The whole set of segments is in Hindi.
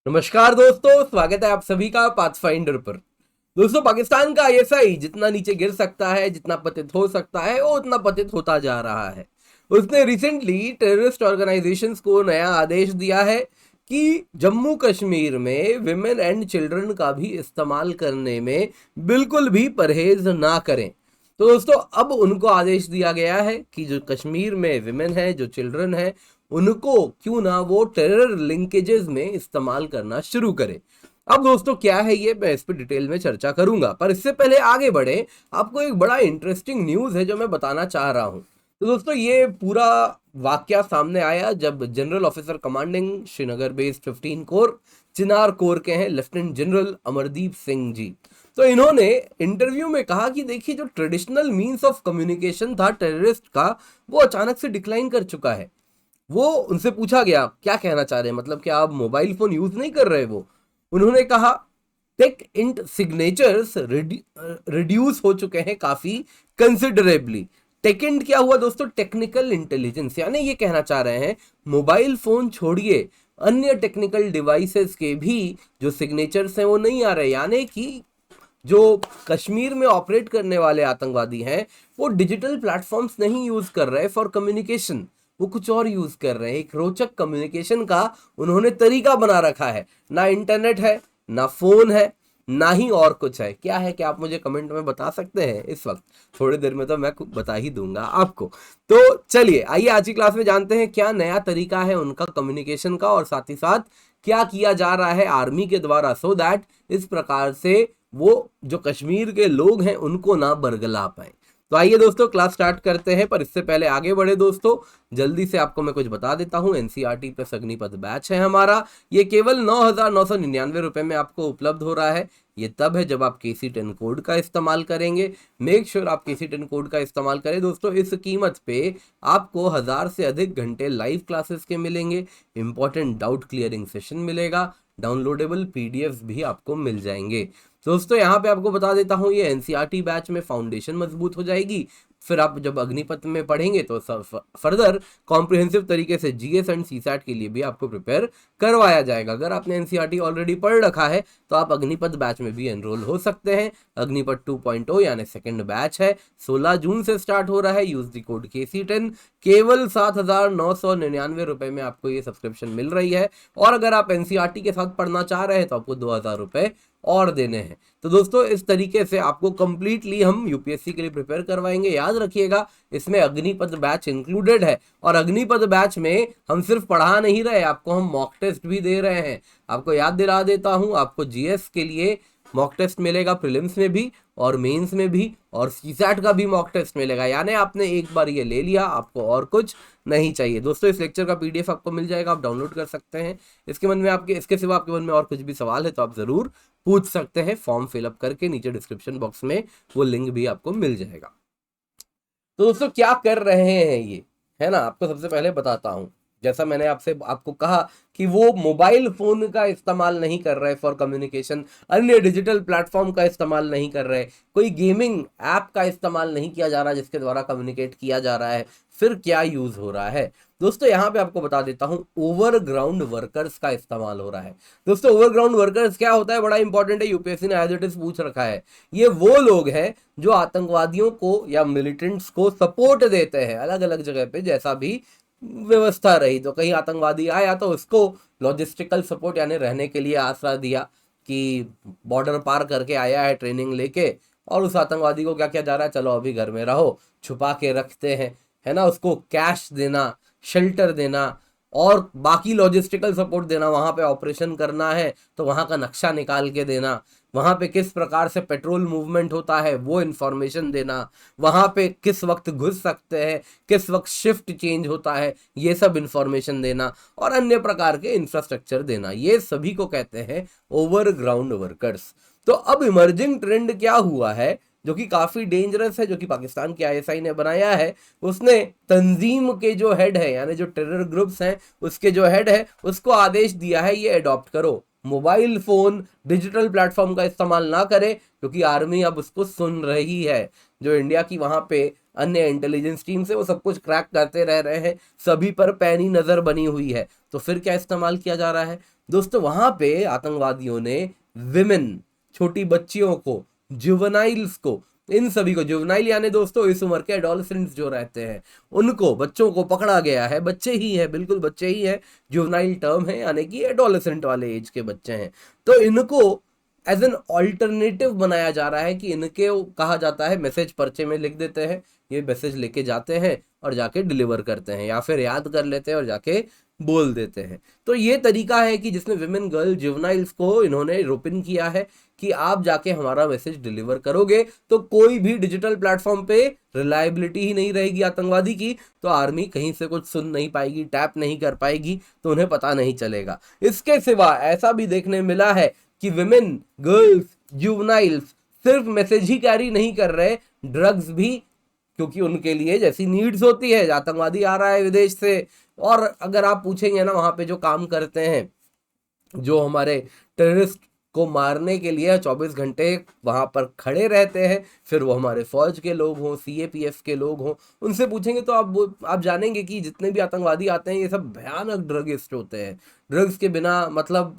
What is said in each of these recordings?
नमस्कार दोस्तों, स्वागत है आप सभी का पाथफाइंडर पर। दोस्तों, पाकिस्तान का आईएसआई जितना नीचे गिर सकता है, जितना पतित हो सकता है, वो उतना पतित होता जा रहा है। उसने रिसेंटली टेररिस्ट ऑर्गेनाइजेशंस को नया आदेश दिया है कि जम्मू कश्मीर में विमेन एंड चिल्ड्रन का भी इस्तेमाल करने में बिल्कुल भी परहेज ना करें। तो दोस्तों, अब उनको आदेश दिया गया है कि जो कश्मीर में विमेन है, जो चिल्ड्रन है, उनको क्यों ना वो टेरर लिंकेजेस में इस्तेमाल करना शुरू करे। अब दोस्तों, क्या है ये, मैं इस पर डिटेल में चर्चा करूंगा, पर इससे पहले आगे बढ़े, आपको एक बड़ा इंटरेस्टिंग न्यूज है जो मैं बताना चाह रहा हूं। तो दोस्तों, ये पूरा वाकया सामने आया जब general officer commanding Srinagar based 15 corps Chinar corps के हैं लेफ्टिनेंट जनरल अमरदीप सिंह जी। तो इन्होंने इंटरव्यू में कहा कि देखिए, जो ट्रेडिशनल मीन्स ऑफ कम्युनिकेशन था टेररिस्ट का, वो अचानक से डिक्लाइन कर चुका है। वो उनसे पूछा गया क्या कहना चाह रहे हैं, मतलब क्या आप मोबाइल फोन यूज नहीं कर रहे। वो उन्होंने कहा टेक इंट सिग्नेचर्स रिड्यूस हो चुके हैं काफी कंसिडरेबली। टेकेंड क्या हुआ दोस्तों, टेक्निकल इंटेलिजेंस, यानी ये कहना चाह रहे हैं मोबाइल फोन छोड़िए, अन्य टेक्निकल डिवाइसेस के भी जो सिग्नेचर्स हैं वो नहीं आ रहे। यानी कि जो कश्मीर में ऑपरेट करने वाले आतंकवादी हैं, वो डिजिटल प्लेटफॉर्म्स नहीं यूज कर रहे फॉर कम्युनिकेशन, वो कुछ और यूज कर रहे हैं। एक रोचक कम्युनिकेशन का उन्होंने तरीका बना रखा है। ना इंटरनेट है, ना फोन है, ना ही और कुछ है। क्या है, क्या आप मुझे कमेंट में बता सकते हैं इस वक्त? थोड़ी देर में तो मैं बता ही दूंगा आपको। तो चलिए, आइए आज की क्लास में जानते हैं क्या नया तरीका है उनका कम्युनिकेशन का, और साथ ही साथ क्या किया जा रहा है आर्मी के द्वारा, सो दैट इस प्रकार से वो जो कश्मीर के लोग हैं उनको ना बरगला पाए। तो आइए दोस्तों, क्लास स्टार्ट करते हैं, पर इससे पहले आगे बढ़े दोस्तों, जल्दी से आपको मैं कुछ बता देता हूं। एनसीईआरटी प्लस अग्निपथ बैच है हमारा, ये केवल 9,999 रुपए में आपको उपलब्ध हो रहा है। ये तब है जब आप KC10 कोड का इस्तेमाल करेंगे। मेक श्योर आप KC10 कोड का इस्तेमाल करें दोस्तों। इस कीमत पे आपको 1000 से अधिक घंटे लाइव क्लासेस के मिलेंगे, इंपॉर्टेंट डाउट क्लियरिंग सेशन मिलेगा, डाउनलोडेबल पीडीएफ भी आपको मिल जाएंगे। दोस्तों, यहाँ पे आपको बता देता हूँ, ये एनसीईआरटी बैच में फाउंडेशन मजबूत हो जाएगी। फिर आप जब अग्निपथ में पढ़ेंगे तो फर्दर कॉम्प्रिहेंसिव तरीके से जीएस एंड सीसैट के लिए भी आपको प्रिपेयर करवाया जाएगा। अगर आपने एनसीईआरटी ऑलरेडी पढ़ रखा है तो आप अग्निपथ बैच में भी एनरोल हो सकते हैं। अग्निपथ 2.0 यानी सेकंड बैच है, 16 जून से स्टार्ट हो रहा है। यूज द कोड KC10, केवल 7,999 में आपको ये सब्सक्रिप्शन मिल रही है। और अगर आप एनसीईआरटी के साथ पढ़ना चाह रहे हैं तो आपको 2,000 रुपए और देने हैं। तो दोस्तों, इस तरीके से आपको कंप्लीटली हम यूपीएससी के लिए प्रिपेयर करवाएंगे। याद रखिएगा, इसमें अग्निपथ बैच इंक्लूडेड है, और अग्निपथ बैच में हम सिर्फ पढ़ा नहीं रहे, आपको हम मॉक टेस्ट भी दे रहे हैं। आपको याद दिला देता हूं, आपको जीएस के लिए मॉक टेस्ट मिलेगा, प्रीलिम्स में भी और मेंस में भी, और सीसैट का भी मॉक टेस्ट मिलेगा। यानी आपने एक बार ये ले लिया, आपको और कुछ नहीं चाहिए। दोस्तों, इस लेक्चर का पीडीएफ आपको मिल जाएगा, आप डाउनलोड कर सकते हैं। इसके सिवा आपके मन में और कुछ भी सवाल है तो आप जरूर पूछ सकते हैं। फॉर्म फिलअप करके नीचे डिस्क्रिप्शन बॉक्स में वो लिंक भी आपको मिल जाएगा। तो दोस्तों, क्या कर रहे हैं ये, है ना, आपको सबसे पहले बताता हूं। जैसा मैंने आपको कहा कि वो मोबाइल फोन का इस्तेमाल नहीं कर रहे फॉर कम्युनिकेशन, अन्य डिजिटल प्लेटफॉर्म का इस्तेमाल नहीं कर रहे, कोई गेमिंग ऐप का इस्तेमाल नहीं किया जा रहा जिसके द्वारा कम्युनिकेट किया जा रहा है। फिर क्या यूज हो रहा है दोस्तों, यहां पे आपको बता देता हूं, ओवरग्राउंड वर्कर्स का इस्तेमाल हो रहा है। दोस्तों, ओवरग्राउंड वर्कर्स क्या होता है, बड़ा इंपॉर्टेंट है, यूपीएससी ने एज इट इज पूछ रखा है। ये वो लोग हैं जो आतंकवादियों को या मिलिटेंट्स को सपोर्ट देते हैं अलग अलग जगह पे, जैसा भी व्यवस्था रही। तो कहीं आतंकवादी आया तो उसको लॉजिस्टिकल सपोर्ट यानी रहने के लिए आसरा दिया कि बॉर्डर पार करके आया है ट्रेनिंग लेके, और उस आतंकवादी को क्या किया जा रहा है, चलो अभी घर में रहो, छुपा के रखते हैं, है ना, उसको कैश देना, शेल्टर देना, और बाकी लॉजिस्टिकल सपोर्ट देना। वहां पे ऑपरेशन करना है तो वहां का नक्शा निकाल के देना, वहां पे किस प्रकार से पेट्रोल मूवमेंट होता है वो इंफॉर्मेशन देना, वहां पे किस वक्त घुस सकते हैं, किस वक्त शिफ्ट चेंज होता है, ये सब इंफॉर्मेशन देना, और अन्य प्रकार के इंफ्रास्ट्रक्चर देना, ये सभी को कहते हैं ओवरग्राउंड वर्कर्स। तो अब इमर्जिंग ट्रेंड क्या हुआ है जो कि काफी डेंजरस है, जो कि पाकिस्तान की आईएसआई ने बनाया है। उसने तंजीम के जो हेड है, यानी जो टेरर ग्रुप्स हैं उसके जो हेड है, उसको आदेश दिया है ये अडॉप्ट करो, मोबाइल फोन डिजिटल प्लेटफॉर्म का इस्तेमाल ना करे, क्योंकि आर्मी अब उसको सुन रही है। जो इंडिया की वहां पे अन्य इंटेलिजेंस टीम से वो सब कुछ क्रैक करते रह रहे हैं, सभी पर पैनी नजर बनी हुई है। तो फिर क्या इस्तेमाल किया जा रहा है दोस्तों वहां पे आतंकवादियों ने विमेन, छोटी बच्चियों को, जुवेनाइल्स को, इन सभी को, जुवेनाइल यानी दोस्तों इस उम्र के एडोलेसेंट्स जो रहते हैं उनको, बच्चों को पकड़ा गया है। बच्चे ही है, बिल्कुल बच्चे ही है, जुवेनाइल टर्म है यानी कि एडोलेसेंट वाले एज के बच्चे हैं। तो इनको एज एन ऑल्टरनेटिव बनाया जा रहा है कि इनके कहा जाता है मैसेज पर्चे में लिख देते हैं, ये मैसेज लेके जाते हैं और जाके डिलीवर करते हैं, या फिर याद कर लेते हैं और जाके बोल देते हैं। तो ये तरीका है कि जिसमें विमेन, गर्ल, जुवेनाइल्स को इन्होंने रोपिन किया है कि आप जाके हमारा मैसेज डिलीवर करोगे तो कोई भी डिजिटल प्लेटफॉर्म पे रिलायबिलिटी ही नहीं रहेगी आतंकवादी की, तो आर्मी कहीं से कुछ सुन नहीं पाएगी, टैप नहीं कर पाएगी, तो उन्हें पता नहीं चलेगा। इसके सिवा ऐसा भी देखने मिला है कि विमेन, गर्ल्स, जुवेनाइल्स सिर्फ मैसेज ही कैरी नहीं कर रहे, ड्रग्स भी, क्योंकि उनके लिए जैसी नीड्स होती है, आतंकवादी आ रहा है विदेश से, और अगर आप पूछेंगे ना वहां पे जो काम करते हैं, जो हमारे टेररिस्ट को मारने के लिए 24 घंटे वहां पर खड़े रहते हैं, फिर वो हमारे फौज के लोग हों, सीएपीएफ के लोग हों, उनसे पूछेंगे तो आप जानेंगे कि जितने भी आतंकवादी आते हैं ये सब भयानक ड्रगिस्ट होते हैं। ड्रग्स के बिना, मतलब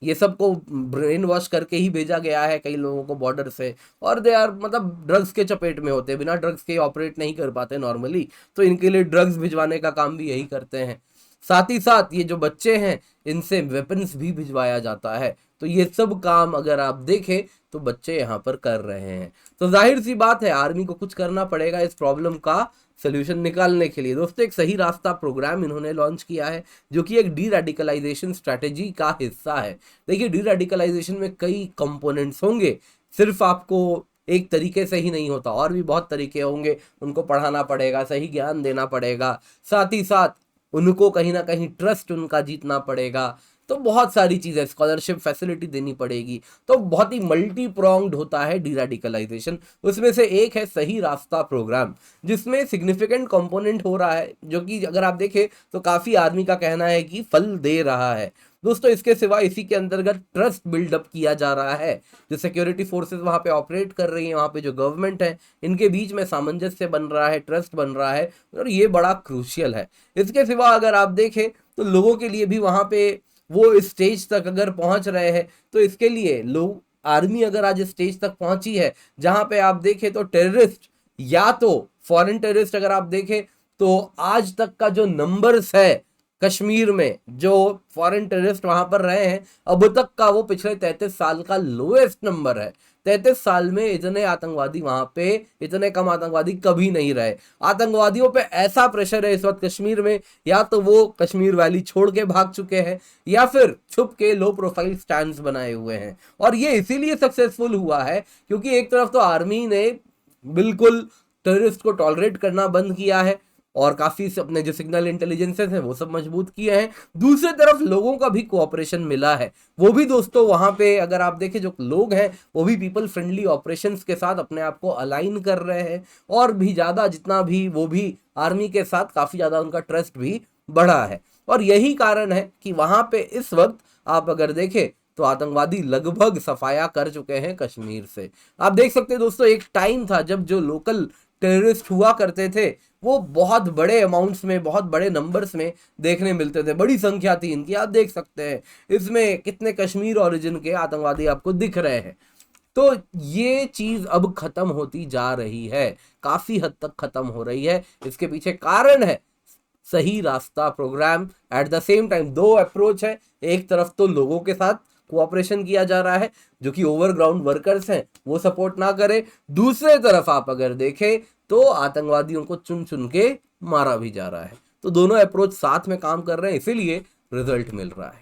ये सबको ब्रेन वॉश करके ही भेजा गया है कई लोगों को बॉर्डर से, और दे आर मतलब ड्रग्स के चपेट में होते हैं, बिना ड्रग्स के ऑपरेट नहीं कर पाते नॉर्मली, तो इनके लिए ड्रग्स भिजवाने का काम भी यही करते हैं। साथ ही साथ ये जो बच्चे हैं इनसे वेपन्स भी भिजवाया जाता है। तो ये सब काम अगर आप देखें तो बच्चे यहाँ पर कर रहे हैं। तो जाहिर सी बात है आर्मी को कुछ करना पड़ेगा इस प्रॉब्लम का सोल्यूशन निकालने के लिए। दोस्तों एक सही रास्ता प्रोग्राम इन्होंने लॉन्च किया है जो कि एक डी रेडिकलाइजेशन स्ट्रैटेजी का हिस्सा है। देखिए डी रेडिकलाइजेशन में कई कंपोनेंट्स होंगे, सिर्फ आपको एक तरीके से ही नहीं होता, और भी बहुत तरीके होंगे। उनको पढ़ाना पड़ेगा, सही ज्ञान देना पड़ेगा, साथ ही साथ उनको कहीं ना कहीं ट्रस्ट उनका जीतना पड़ेगा, तो बहुत सारी चीजें, स्कॉलरशिप फैसिलिटी देनी पड़ेगी। तो बहुत ही मल्टी प्रोंग्ड होता है डी रेडिकलाइजेशन। उसमें से एक है सही रास्ता प्रोग्राम, जिसमें सिग्निफिकेंट कंपोनेंट हो रहा है, जो कि अगर आप देखें तो काफी आर्मी का कहना है कि फल दे रहा है। दोस्तों इसके सिवा इसी के अंतर्गत ट्रस्ट बिल्डअप किया जा रहा है। जो सिक्योरिटी फोर्सेस वहां पे ऑपरेट कर रही हैं, वहां पे जो गवर्नमेंट है, इनके बीच में सामंजस्य बन रहा है, ट्रस्ट बन रहा है, और ये बड़ा क्रूशियल है। इसके सिवा अगर आप देखें तो लोगों के लिए भी वहां पे वो इस स्टेज तक अगर पहुंच रहे हैं, तो इसके लिए लोग, आर्मी अगर आज स्टेज तक पहुंची है जहां पे आप देखें तो टेररिस्ट, या तो फॉरेन टेररिस्ट अगर आप देखें तो आज तक का जो नंबर्स है कश्मीर में, जो फॉरेन टेररिस्ट वहां पर रहे हैं, अब तक का वो पिछले 33 साल का लोएस्ट नंबर है। 33 साल में इतने आतंकवादी वहां पे, इतने कम आतंकवादी कभी नहीं रहे। आतंकवादियों पे ऐसा प्रेशर है इस वक्त कश्मीर में, या तो वो कश्मीर वैली छोड़ के भाग चुके हैं, या फिर छुप के लो प्रोफाइल स्टैंड्स बनाए हुए हैं। और ये इसीलिए सक्सेसफुल हुआ है क्योंकि एक तरफ तो आर्मी ने बिल्कुल टेररिस्ट को टॉलरेट करना बंद किया है और काफी अपने जो सिग्नल इंटेलिजेंसेस हैं वो सब मजबूत किए हैं, दूसरी तरफ लोगों का भी कोऑपरेशन मिला है। वो भी दोस्तों वहां पे अगर आप देखें जो लोग हैं वो भी पीपल फ्रेंडली ऑपरेशंस के साथ अपने आप को अलाइन कर रहे हैं, और भी ज्यादा जितना भी वो भी आर्मी के साथ काफी ज्यादा उनका ट्रस्ट भी बढ़ा है। और यही कारण है कि वहां पे इस वक्त आप अगर देखें तो आतंकवादी लगभग सफाया कर चुके हैं कश्मीर से। आप देख सकते हैं दोस्तों एक टाइम था जब जो लोकल टेररिस्ट हुआ करते थे वो बहुत बड़े अमाउंट्स में, बहुत बड़े नंबर्स में देखने मिलते थे, बड़ी संख्या थी इनकी। आप देख सकते हैं इसमें कितने कश्मीर ओरिजिन के आतंकवादी आपको दिख रहे हैं। तो ये चीज अब खत्म होती जा रही है, काफी हद तक खत्म हो रही है। इसके पीछे कारण है सही रास्ता programme. At the same time दो अप्रोच है, एक तरफ तो लोगों के साथ कोऑपरेशन किया जा रहा है जो कि ओवरग्राउंड वर्कर्स हैं वो सपोर्ट ना करे, दूसरे तरफ आप अगर देखें तो आतंकवादियों को चुन चुन के मारा भी जा रहा है। तो दोनों अप्रोच साथ में काम कर रहे हैं, इसीलिए रिजल्ट मिल रहा है।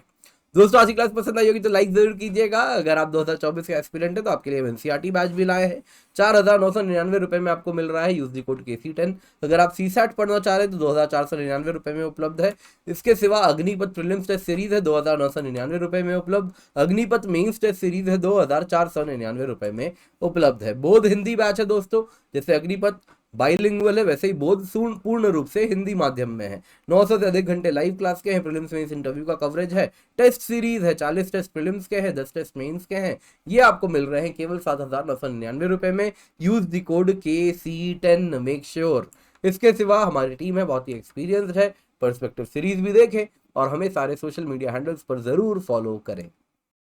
दोस्तों आज की क्लास पसंद आई होगी तो लाइक जरूर कीजिएगा। अगर आप 2024 के एस्पिरेंट है तो आपके लिए एनसीईआरटी बैच भी लाए हैं, 4,999 रुपए में आपको मिल रहा है, यूज दी कोड KC10। अगर आप CSAT पढ़ना चाह रहे हैं तो 2,499 रुपए में उपलब्ध है। इसके सिवा अग्निपथ प्रीलिम्स टेस्ट सीरीज है 2,999 रुपए में उपलब्ध, अग्निपथ मेंस टेस्ट सीरीज है 2,499 रुपए में उपलब्ध है। बोध हिंदी बैच है दोस्तों, जैसे अग्निपथ बाइलिंगुअल है वैसे ही बोध पूर्ण रूप से हिंदी माध्यम में है। 900 से अधिक घंटे लाइव क्लास के हैं, प्रीलिम्स मेंस इंटरव्यू का कवरेज है, टेस्ट सीरीज है, 40 टेस्ट प्रीलिम्स के हैं, 10 टेस्ट मेंस के हैं। ये आपको मिल रहे हैं केवल 7,999 रुपए में। Use the code KC10 make sure. इसके सिवा हमारी टीम है बहुत ही एक्सपीरियंस्ड है, पर्सपेक्टिव सीरीज भी देखें, और हमें सारे सोशल मीडिया हैंडल्स पर ज़रूर फॉलो करें।